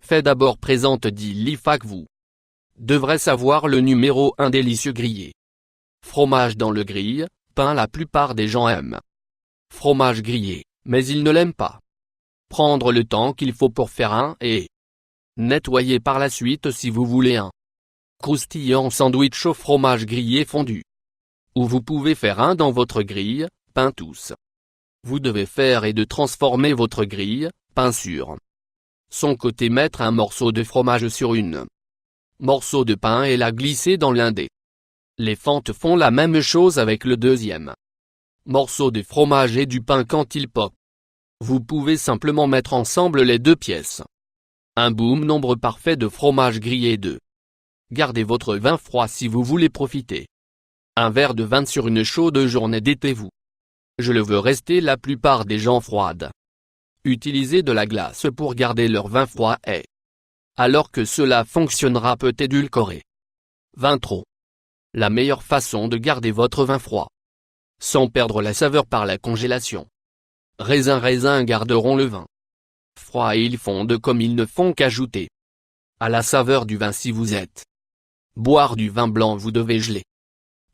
Fait d'abord présente dit l'IFAQ vous devrez savoir le numéro 1 délicieux grillé. Fromage dans le grill, pain la plupart des gens aiment. Fromage grillé, mais ils ne l'aiment pas. Prendre le temps qu'il faut pour faire un et nettoyer par la suite si vous voulez un croustillant sandwich au fromage grillé fondu. Ou vous pouvez faire un dans votre grille, pain tous. Vous devez faire et de transformer votre grille, pain sur son côté mettre un morceau de fromage sur une morceau de pain et la glisser dans l'un des. Les fentes font la même chose avec le deuxième morceau de fromage et du pain quand il pop. Vous pouvez simplement mettre ensemble les deux pièces. Un boom nombre parfait de fromage grillé 2. Gardez votre vin froid si vous voulez profiter. Un verre de vin sur une chaude journée d'été vous. Je le veux rester la plupart des gens froides. Utilisez de la glace pour garder leur vin froid et alors que cela fonctionnera peut édulcorer. Vin trop. La meilleure façon de garder votre vin froid sans perdre la saveur par la congélation. Raisins garderont le vin froid et ils fondent comme ils ne font qu'ajouter à la saveur du vin si vous êtes. Boire du vin blanc vous devez geler.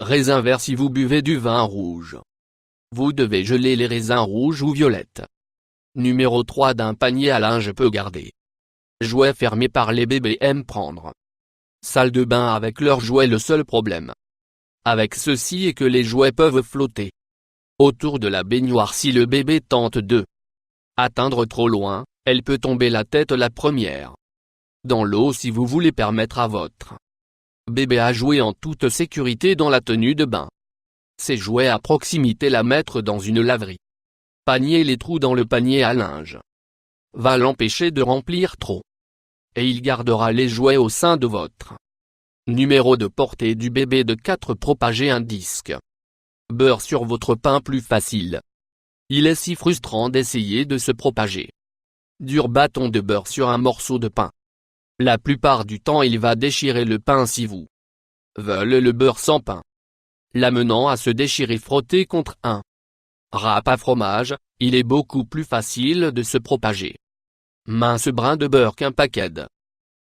Raisin vert si vous buvez du vin rouge. Vous devez geler les raisins rouges ou violettes. Numéro 3 d'un panier à linge peut garder. Jouets fermés par les bébés aiment prendre. Salle de bain avec leurs jouets le seul problème avec ceci est que les jouets peuvent flotter autour de la baignoire si le bébé tente de atteindre trop loin, elle peut tomber la tête la première dans l'eau si vous voulez permettre à votre bébé à jouer en toute sécurité dans la tenue de bain. Ces jouets à proximité la mettre dans une laverie. Panier les trous dans le panier à linge va l'empêcher de remplir trop. Et il gardera les jouets au sein de votre numéro de portée du bébé de 4 propager un disque. Beurre sur votre pain plus facile. Il est si frustrant d'essayer de se propager. Dur bâton de beurre sur un morceau de pain. La plupart du temps il va déchirer le pain si vous veulez le beurre sans pain. L'amenant à se déchirer frotter contre un râpe à fromage, il est beaucoup plus facile de se propager. Mince brin de beurre qu'un paquet de.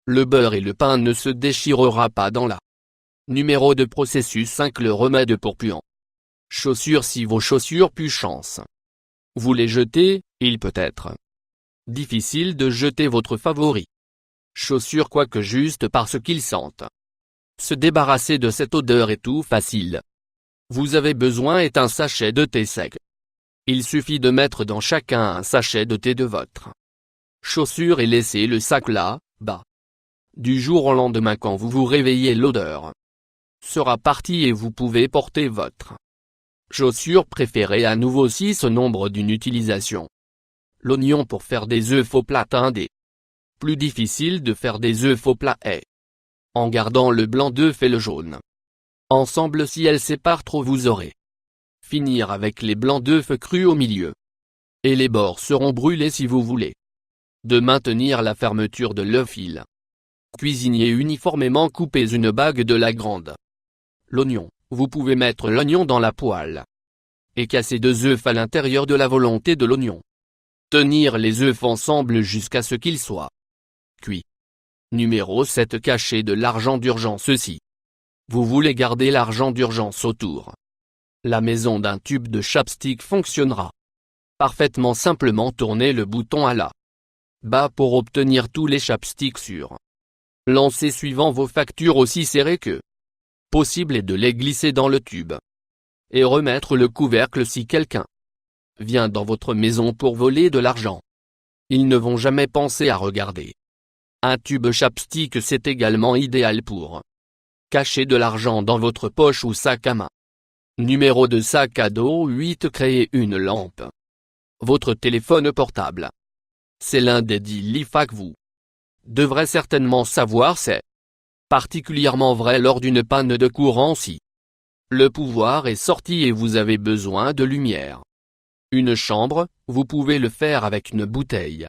Le beurre et le pain ne se déchirera pas dans la. Numéro de processus 5 le remède pour puant. Chaussures si vos chaussures puent chance. Vous les jetez, il peut être difficile de jeter votre favori. Chaussures quoique juste parce qu'ils sentent. Se débarrasser de cette odeur est tout facile. Vous avez besoin est un sachet de thé sec. Il suffit de mettre dans chacun un sachet de thé de votre chaussure et laisser le sac là, bas. Du jour au lendemain quand vous vous réveillez l'odeur sera partie et vous pouvez porter votre chaussure préférée à nouveau si ce nombre d'une utilisation. L'oignon pour faire des œufs faux plats un des plus difficiles de faire des œufs faux plats est en gardant le blanc d'œuf et le jaune ensemble si elles séparent trop vous aurez finir avec les blancs d'œufs crus au milieu. Et les bords seront brûlés si vous voulez de maintenir la fermeture de l'œuf il. Cuisinier uniformément coupez une bague de la grande. L'oignon, vous pouvez mettre l'oignon dans la poêle. Et casser 2 œufs à l'intérieur de la volonté de l'oignon. Tenir les œufs ensemble jusqu'à ce qu'ils soient cuits. Numéro 7 cacher de l'argent d'urgence si. Vous voulez garder l'argent d'urgence autour. La maison d'un tube de chapstick fonctionnera parfaitement simplement tournez le bouton à la bas pour obtenir tous les chapsticks sur. Lancez suivant vos factures aussi serrées que possible et de les glisser dans le tube. Et remettre le couvercle si quelqu'un vient dans votre maison pour voler de l'argent. Ils ne vont jamais penser à regarder. Un tube chapstick c'est également idéal pour cacher de l'argent dans votre poche ou sac à main. Numéro de sac à dos 8 créer une lampe. Votre téléphone portable. C'est l'un des 10 l'IFAQ vous devrez certainement savoir c'est particulièrement vrai lors d'une panne de courant si le pouvoir est sorti et vous avez besoin de lumière. Une chambre, vous pouvez le faire avec une bouteille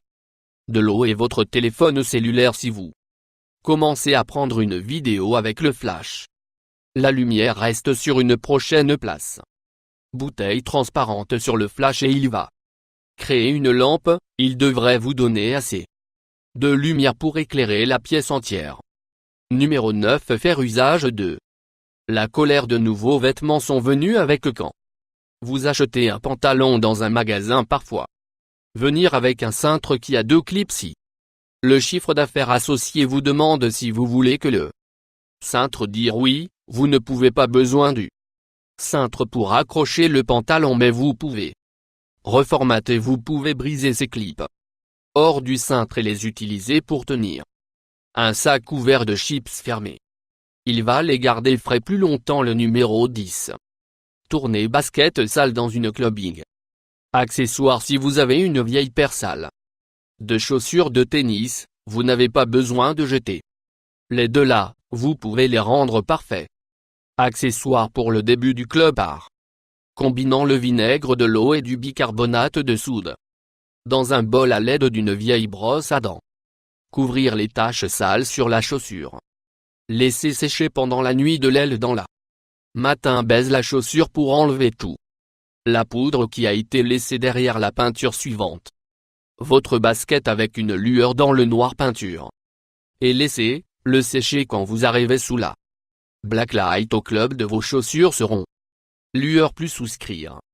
de l'eau et votre téléphone cellulaire si vous commencez à prendre une vidéo avec le flash. La lumière reste sur une prochaine place. Bouteille transparente sur le flash et il va créer une lampe, il devrait vous donner assez De lumière pour éclairer la pièce entière. Numéro 9. Faire usage de la colère. De nouveaux vêtements sont venus avec quand vous achetez un pantalon dans un magasin parfois. Venir avec un cintre qui a 2 clips. Si le chiffre d'affaires associé vous demande si vous voulez que le cintre dire oui, vous ne pouvez pas besoin du cintre pour accrocher le pantalon, mais vous pouvez reformater. Vous pouvez briser ces clips hors du cintre et les utiliser pour tenir un sac couvert de chips fermé. Il va les garder frais plus longtemps. Le numéro 10. Tourner basket sale dans une clubbing. Accessoire. Si vous avez une vieille paire sale de chaussures de tennis, vous n'avez pas besoin de jeter les deux là, vous pouvez les rendre parfaits. Accessoire pour le début du club art. Combinant le vinaigre de l'eau et du bicarbonate de soude dans un bol à l'aide d'une vieille brosse à dents. Couvrir les taches sales sur la chaussure. Laisser sécher pendant la nuit de l'aile dans la matin. Baise la chaussure pour enlever tout la poudre qui a été laissée derrière la peinture suivante. Votre basket avec une lueur dans le noir peinture. Et laissez le sécher quand vous arrivez sous la blacklight au club. De vos chaussures seront lueur plus souscrire.